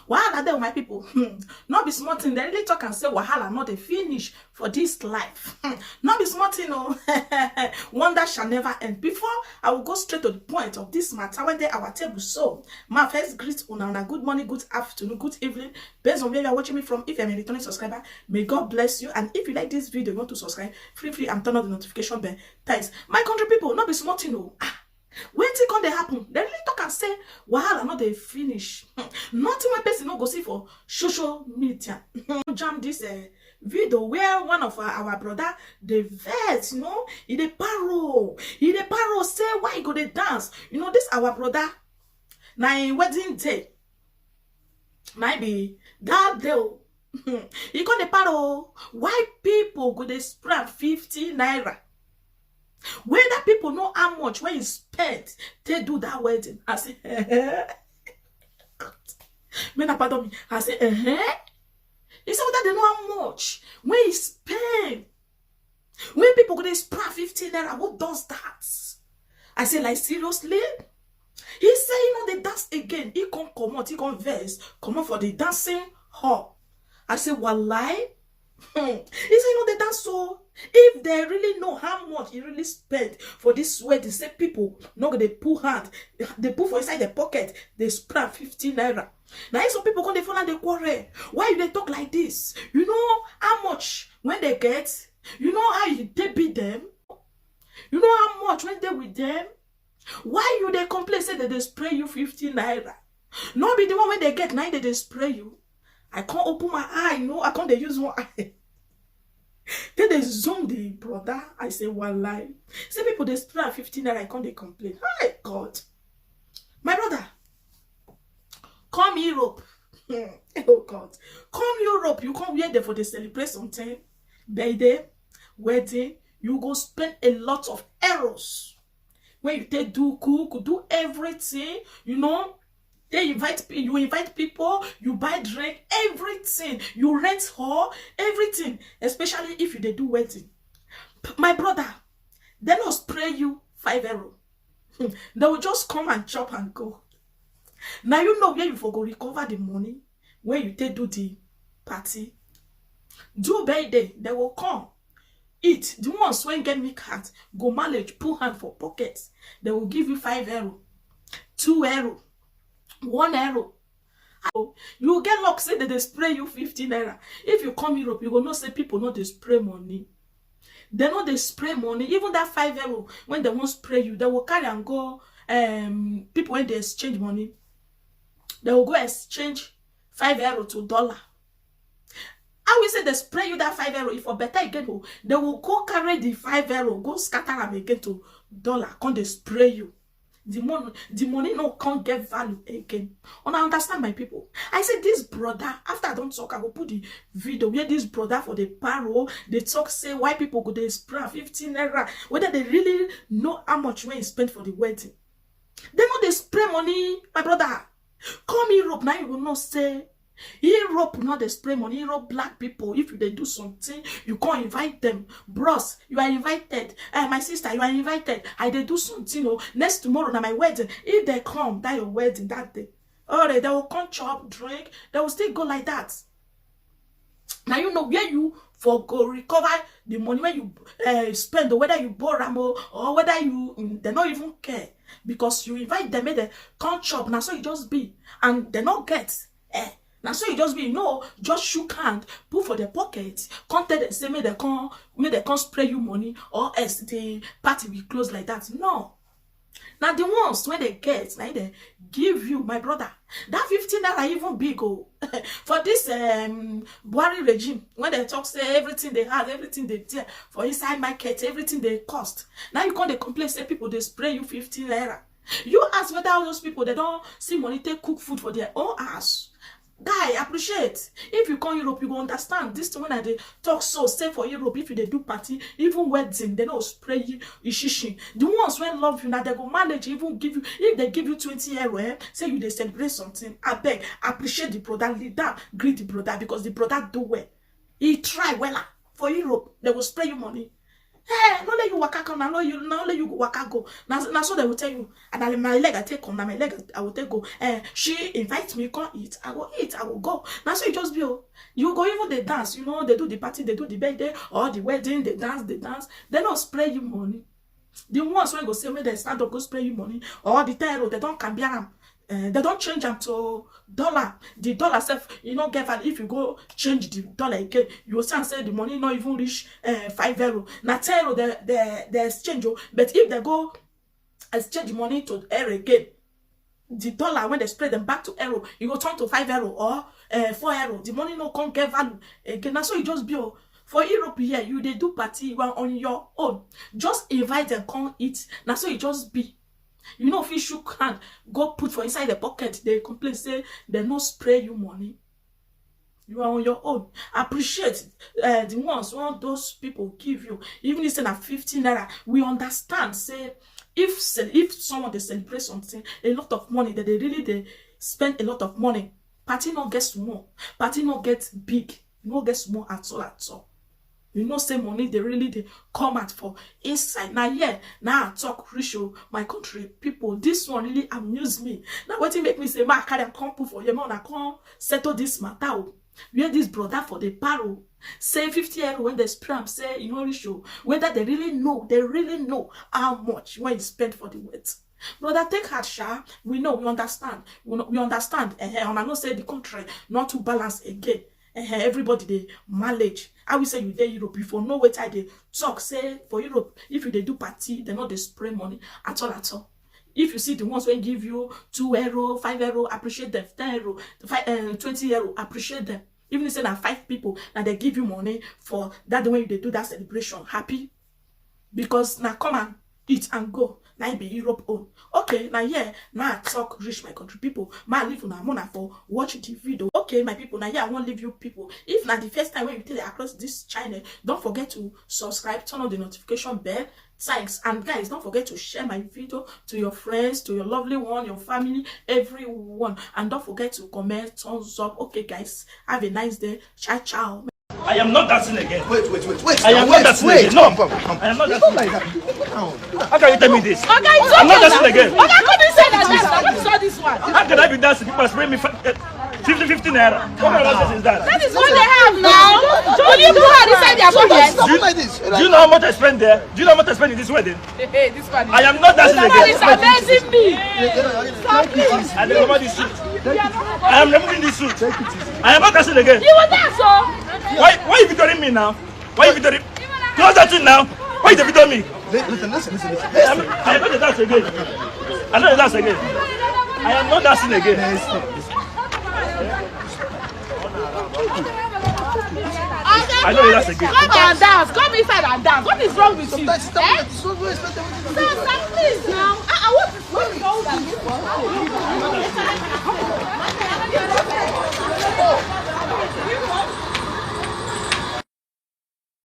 Wahala there, my people. Not be smart thing. They really talk and say wahala not a finish for this life. Not be smart thing, no. Wonder shall never end. Before I will go straight to the point of this matter when they our table. So, my first greet on a good morning, good afternoon, good evening. Based on where you are watching me from, if you're a returning subscriber, may God bless you. And if you like this video, you want to subscribe, feel free and turn on the notification bell. Thanks. My country people, not be smart thing, no. When things come they happen, they really talk and say wahala not they finish. Nothing when person no go see for social media. Jam this video where one of our brother the vet, you know, he the paro say why he go they dance. You know, this our brother na wedding day. Maybe that day he got the paro. Why people go they spray 50 naira? Whether people know how much when you spend they do that wedding. I say, men pardon me. I say, He said whether they know how much when you spend. When people go they spray 15 naira, what does that? I say, like seriously? He say, you know, they dance again. He can't come out, he can't verse, come out for the dancing hall. I say, wallahi. He said, you know, they dance so. If they really know how much he really spent for this wedding, say people not gonna pull hand, they put for inside their pocket, they spray 15 naira. Now some people come they fall and they quarrel. Why they talk like this? You know how much when they get, you know how they beat them, you know how much when they with them. Why you they complain say that they spray you 15 naira? Not be the one when they get now they spray you. I can't open my eye, you know, I can't they use one eye. Then they zoom the brother. I say one lie. Say people they spray 15 naira, I can't they complain. Hi God. My brother, come Europe. Oh God. Come Europe. You come here there for the celebrate something. Birthday, wedding. You go spend a lot of euros. When you take do cook, do everything, you know. You invite people, you buy drink, everything. You rent hall, everything. Especially if you they do wedding. My brother, they don't spray you 5 euro. They will just come and chop and go. Now you know where you for go recover the money when you take do the party. Do birthday, they will come. Eat. The ones when get me card, go manage, put hand for pockets. They will give you 5 euro, 2 euro. 1 euro. You get luck say that they spray you 15 naira. If you come Europe, you will not say people know they spray money. They know they spray money. Even that 5 euro, when they won't spray you, they will carry and go. People when they exchange money, they will go exchange 5 euro to dollar. I will say they spray you that 5 euro. If for better again, they will go carry the 5 euro, go scatter them again to dollar. Can they spray you? The money no can't get value again. And I understand my people. I said this brother, after I don't talk, I will put the video where this brother for the paro, they talk say why people go they spray 15 naira, whether they really know how much when you spend for the wedding. They know they spray money, my brother. Come Europe now, you will not say Europe not they spray money. Europe black people, if they do something, you can't invite them. Bros, you are invited. My sister, you are invited. I they do something. Oh, next tomorrow na my wedding. If they come, that your wedding that day. Alright, they will come chop, drink. They will still go like that. Now you know where you for go recover the money when you spend, or whether you borrow or whether you they not even care because you invite them, they come chop. Now so you just be and they not get. Now so you just be, you know, just shook hand, put for their pockets, can't tell them say may they can't spray you money or else the party will close like that. No. Now the ones when they get, now they give you, my brother, that 15 naira even big for this Buhari regime, when they talk say everything they have, everything they do for inside market, everything they cost. Now you can't complain say people they spray you 15 naira. You ask whether all those people they don't see money take cook food for their own ass. Guy, appreciate. If you come Europe, you go understand. This thing when I talk so, say for Europe, if you they do party, even wedding, they don't spray you, ishishi. The ones when love you, now they go manage, even give you, if they give you 20 euro, say you they celebrate something, I beg, appreciate the brother, lead down, greet the brother, because the brother do well. He try well. For Europe, they will spray you money. Hey, no let you waka come, no let you waka go. Now so they will tell you, and I my leg I take on, my leg I will take go. She invites me, come eat, I will eat, I will go. Now so you just be, you go even they dance, you know, they do the party, they do the birthday or the wedding, they dance, they don't spray you money. The ones when go say when they stand up go spray you money, or the terror they don't cambia them. They don't change them to dollar. The dollar self, you know, get value. If you go change the dollar again, you will say the money not even reach €5. Now €10 they exchange. But if they go exchange the money to euro again, the dollar when they spread them back to euro, you go turn to €5 or €4. The money no can't get value again. Now so you just be. For Europe here, you they do party you are on your own. Just invite them, come eat. Now so you just be. You know, if you shook hand, go put for inside the pocket, they complain, say they no spray you money. You are on your own. Appreciate the ones when those people give you. Even if it's at 15 Naira, we understand. Say, if someone they celebrate something, a lot of money, that they spend a lot of money. Party not get small. Party not get big. No get small at all. You know, say money, they come out for inside. Now, yeah, now I talk ratio, my country people. This one really amuse me. Now, what it make me say, I can't come put for you, man, I can't settle this matter. Where this brother for the paro, say 50 euro when they spray, say, you know, ratio, whether they really know how much when you spend for the weight. Brother, take heart, Sha. We know, we understand. We understand. And I know say the country not to balance again. Everybody they manage. I will say you there Europe before no way they talk say for Europe if you they do party they not they spray money at all. If you see the ones when give you €2, €5, appreciate them. €10, 20 euro, appreciate them. Even if say that 5 people and they give you money for that the way they do that celebration, happy because now come and eat and go. Now be Europe own. Okay, now yeah, now I talk reach my country people. My live on a money for watch the video. Okay, my people, now yeah, I won't leave you people. If not the first time when you tell across this channel, don't forget to subscribe, turn on the notification bell. Thanks. And guys, don't forget to share my video to your friends, to your lovely one, your family, everyone. And don't forget to comment, thumbs up. Okay, guys, have a nice day. Ciao, ciao. I am not dancing again. Wait. I am not dancing again. No, I am not dancing again. How can you tell me this? Okay, I'm not dancing again. Okay, I couldn't say that. I saw this one. How can I be dancing? People are spraying me 50 Naira. What kind of nonsense is that? That is what they have now. Will you go and inside their pocket? Do you know how much I spend there? Do you know how much I spend in this wedding? Hey, this one. I am not dancing again. That is amazing me. Stop it. I am removing this suit. I am removing this suit. I am not dancing again. You will dance, so. Why are you victoring me now? Why are you victoring? Close that thing now. Why are you victoring me? Listen. I am not the dance again. I am not the dance again. I am not dancing again. I know the dance again. Come and dance. Come inside and dance. What is wrong with you?